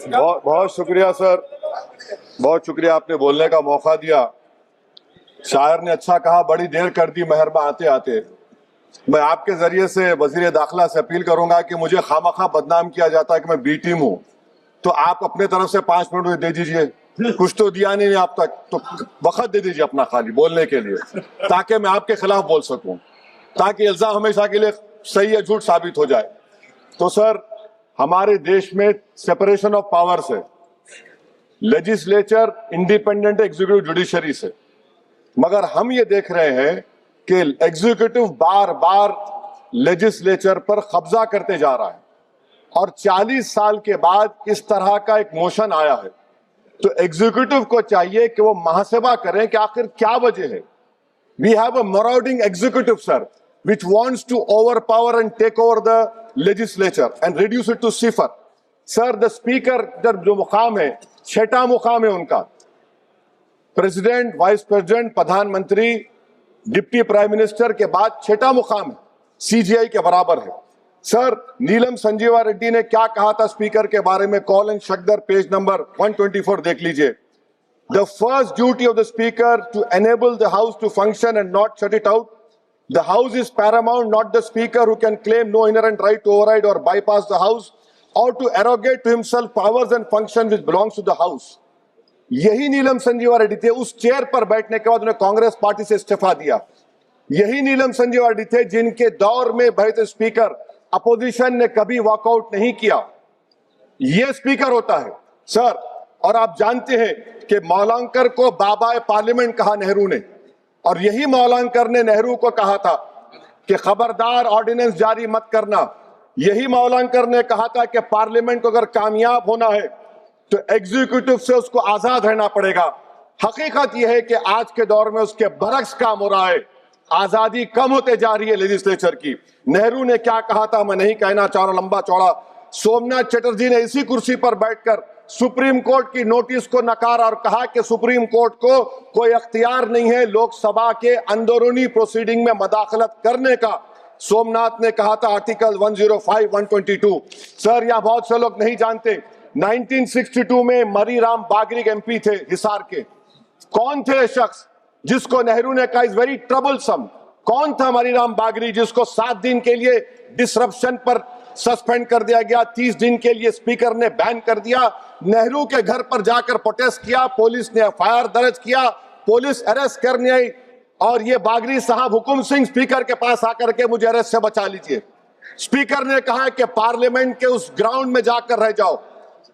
बहुत बहुत शुक्रिया सर, बहुत शुक्रिया, आपने बोलने का मौका दिया। शायर ने अच्छा कहा, बड़ी देर कर दी मेहरबा आते आते। मैं आपके जरिए से वजीर दाखिला से अपील करूंगा कि मुझे खामखा बदनाम किया जाता है कि मैं बी टीम हूं, तो आप अपने तरफ से 5 मिनट दे दीजिए। कुछ तो दिया नहीं आप तक, तो वक्त दे दीजिए अपना खाली बोलने के लिए, ताकि मैं आपके खिलाफ बोल सकूं, ताकि इल्जाम हमेशा के लिए सही या झूठ साबित हो जाए। तो सर, हमारे देश में सेपरेशन ऑफ पावर्स है, लेजिस्लेचर इंडिपेंडेंट एग्जीक्यूटिव जुडिशरी से, मगर हम ये देख रहे हैं कि एग्जीक्यूटिव बार बार लेजिस्लेचर पर कब्जा करते जा रहा है, और 40 साल के बाद इस तरह का एक मोशन आया है। तो एग्जीक्यूटिव को चाहिए कि वो मुहासबा करें कि आखिर क्या वजह है। We have a marauding executive sir, which wants to overpower and take over the legislature and reduce it to cipher. Sir, the speaker जो मुकाम है, 6ठा मुकाम है उनका, प्रेसिडेंट, वाइस प्रेसिडेंट, प्रधानमंत्री, डिप्टी प्राइम मिनिस्टर के बाद 6ठा मुकाम है, सीजीआई के बराबर है। सर, नीलम संजीवा रेड्डी ने क्या कहा था स्पीकर के बारे में, Kaul and Shakdher page number 124 देख लीजिए। The first duty of the speaker to enable the house to function and not shut it out. The house is paramount, not the speaker who can claim no inherent right to override or bypass the house or to arrogate to himself powers and functions which belongs to the house। यही नीलम संजीवा रेड्डी थे, उस chair पर बैठने के बाद उन्हें Congress party से इस्तीफा दिया। यही नीलम संजीवा रेड्डी थे जिनके दौर में बैठे स्पीकर अपोजिशन ने कभी वॉकआउट नहीं किया। यह स्पीकर होता है सर। और आप जानते हैं कि मौलांकर को बाबा पार्लियामेंट कहा नेहरू ने, और यही मौलांकर ने नेहरू को कहा था कि खबरदार ऑर्डिनेंस जारी मत करना। यही मौलांकर ने कहा था कि पार्लियामेंट को अगर कामयाब होना है तो एग्जीक्यूटिव से उसको आजाद रहना पड़ेगा। हकीकत यह है कि आज के दौर में उसके बरक्स काम हो रहा है, आजादी कम होते जा रही है लेजिस्लेचर की। नेहरू ने क्या कहा था मैं नहीं कहना चाह रहा लंबा चौड़ा। सोमनाथ चटर्जी ने इसी कुर्सी पर बैठकर सुप्रीम कोर्ट की नोटिस को नकारा और कहा कि सुप्रीम कोर्ट को कोई अख्तियार नहीं है लोकसभा के अंदरूनी प्रोसीडिंग में मदाखलत करने का। सोमनाथ ने कहा था आर्टिकल 105, 122। सर, यह बहुत से लोग नहीं जानते, 1962 में मरीराम बागरी एमपी थे हिसार के। कौन थे शख्स जिसको नेहरू ने कहा इज वेरी ट्रबलसम? कौन था मरीराम बागरी जिसको 7 दिन के लिए डिसरप्शन पर सस्पेंड कर दिया गया, 30 दिन के लिए स्पीकर ने बैन कर दिया। नेहरू के घर पर जाकर प्रोटेस्ट किया, पुलिस ने एफआईआर दर्ज किया, पुलिस अरेस्ट करने आई, और ये बागरी साहब हुकुम सिंह स्पीकर के पास आकर के मुझे अरेस्ट से बचा लीजिए। स्पीकर ने कहा कि पार्लियामेंट के उस ग्राउंड में जाकर रह जाओ।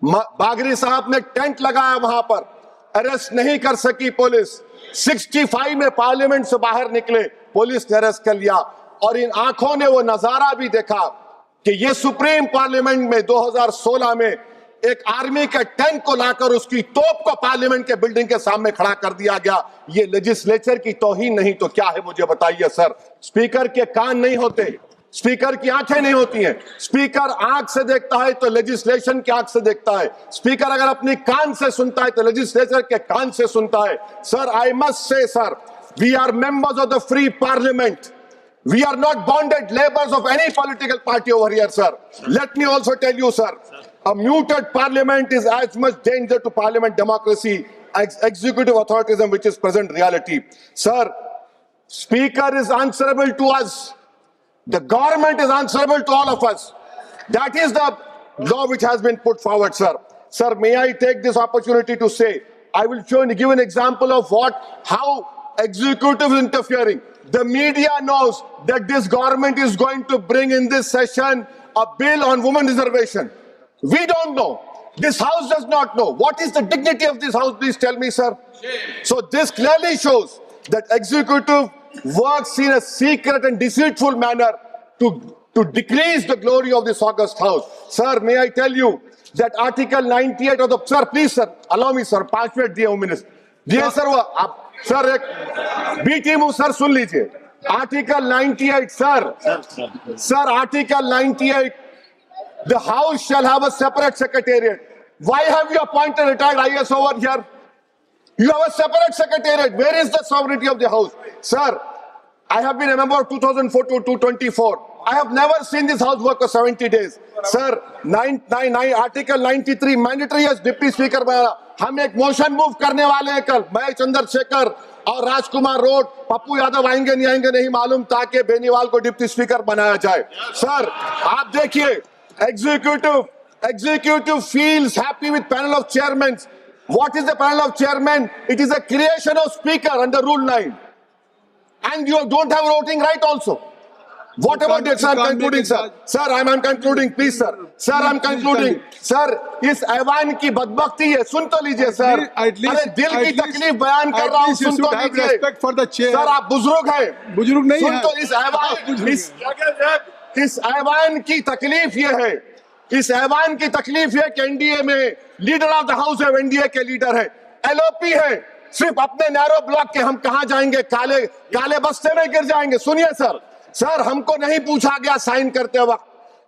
बागरी साहब ने टेंट लगाया वहां पर, अरेस्ट नहीं कर सकी पुलिस। 65 में पार्लियामेंट से बाहर निकले, पुलिस ने अरेस्ट कर लिया। और इन आंखों ने वो नजारा भी देखा कि ये सुप्रीम पार्लियामेंट में 2016 में एक आर्मी के टैंक को लाकर उसकी तोप को पार्लियामेंट के बिल्डिंग के सामने खड़ा कर दिया गया। ये लेजिस्लेचर की तौहीन नहीं तो क्या है मुझे बताइए सर। स्पीकर के कान नहीं होते, स्पीकर की आंखें नहीं होती हैं। स्पीकर आंख से देखता है तो लेजिस्लेशन की आंख से देखता है। स्पीकर अगर अपनी कान से सुनता है तो लेजिस्लेचर के कान से सुनता है। Sir, I must say sir, we are members of the free parliament. We are not bonded laborers of any political party over here, sir. Let me also tell you, sir, a muted parliament is as much danger to parliament democracy as executive authoritarianism, which is present reality. Sir, speaker is answerable to us. The government is answerable to all of us. That is the law which has been put forward, sir. Sir, may I take this opportunity to say, I will give an example of how executive is interfering. The media knows that this government is going to bring in this session a bill on women reservation. We don't know. This house does not know. What is the dignity of this house? Please tell me, sir. So this clearly shows that executive works in a secret and deceitful manner to decrease the glory of this august house. Sir, may I tell you that Article 98 of the... Sir, please, sir. Allow me, sir. 5 minute दिए 1 minute दिए sir. वो आप sir एक B team हूं sir, सुन लीजिए। Article 98 sir, article 98, the house shall have a separate secretariat. Why have you appointed retired IAS over here? You have a separate secretariat. Where is the sovereignty of the house? Sir, I have been a member of 2004 to 2024. I have never seen this house work for 70 days. Sir, Article 93 mandatory as Deputy Speaker बनाया. हम एक motion move करने वाले हैं कल. मैं चंद्रशेखर और राजकुमार road, Pappu Yadav आएंगे नहीं मालूम, ताकि बेनीवाल को डिप्टी स्पीकर बनाया जाए. सर, आप देखिए, executive feels happy with panel of chairmen. What is the panel of chairmen? It is a creation of speaker under Rule 9. And you don't have voting right also. What about this? I'm concluding, sir. Sir, I'm concluding, please, sir. Sir, I'm concluding. Sir, इस ऐवान की बदबख्ती है, सुन तो लीजिए, sir. अरे दिल की तकलीफ बयान कर रहा हूँ, सुन तो लीजिए. सर, आप बुजुर्ग हैं. बुजुर्ग नहीं हैं. सुन तो इस ऐवान की तकलीफ ये है. इस ऐवान की तकलीफ है कि एनडीए में लीडर ऑफ द हाउस है, एनडीए के लीडर है, एलओपी है. सिर्फ अपने नैरो ब्लॉक के हम कहां जाएंगे, काले बस्ते में गिर जाएंगे. सुनिए सर, हमको नहीं पूछा गया साइन करते वक्त.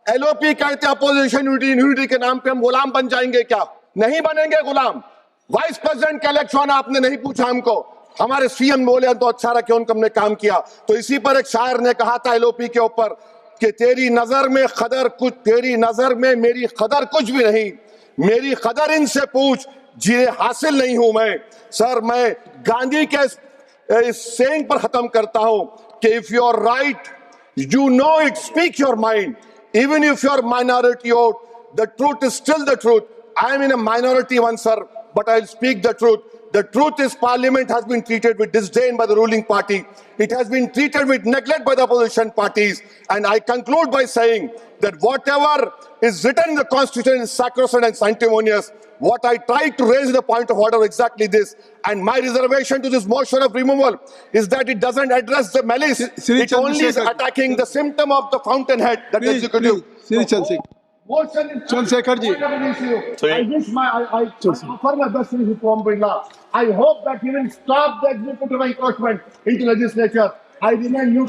एलओपी कहते अपोजिशन यूनिटी के नाम पे हम गुलाम बन जाएंगे क्या? नहीं बनेंगे गुलाम. वाइस प्रेसिडेंट का इलेक्शन आपने नहीं पूछा हमको. हमारे सीएम बोले तो अच्छा रहा कि उनको हमने काम किया. तो इसी पर एक शायर ने कहा था एलओपी के ऊपर कि तेरी नजर में मेरी कदर कुछ भी नहीं, मेरी कदर इनसे पूछ, जिन्हें हासिल नहीं हूं मैं. सर, मैं गांधी के इस सेइंग पर खत्म करता हूं कि if you are right, you know it, speak your mind. Even if you are minority vote, the truth is still the truth. I am in a minority one, sir, but I'll speak the truth. The truth is Parliament has been treated with disdain by the ruling party. It has been treated with neglect by the opposition parties. And I conclude by saying that whatever is written in the Constitution is sacrosanct and sanctimonious. What I tried to raise the point of order exactly this, and my reservation to this motion of removal is that it doesn't address the malice. It only is attacking the symptom of the fountainhead, that executive. Chandrasekhar ji. I wish I offer my best to reform Birla. I hope that he will stop the executive encroachment into legislature. I remain you.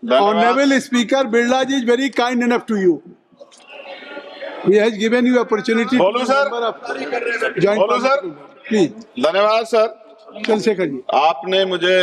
Honorable Speaker, Birla ji is very kind enough to you. He has given you opportunity. बोलो sir. बोलो sir. Please. धन्यवाद sir. Chandrashekhar ji. आपने मुझे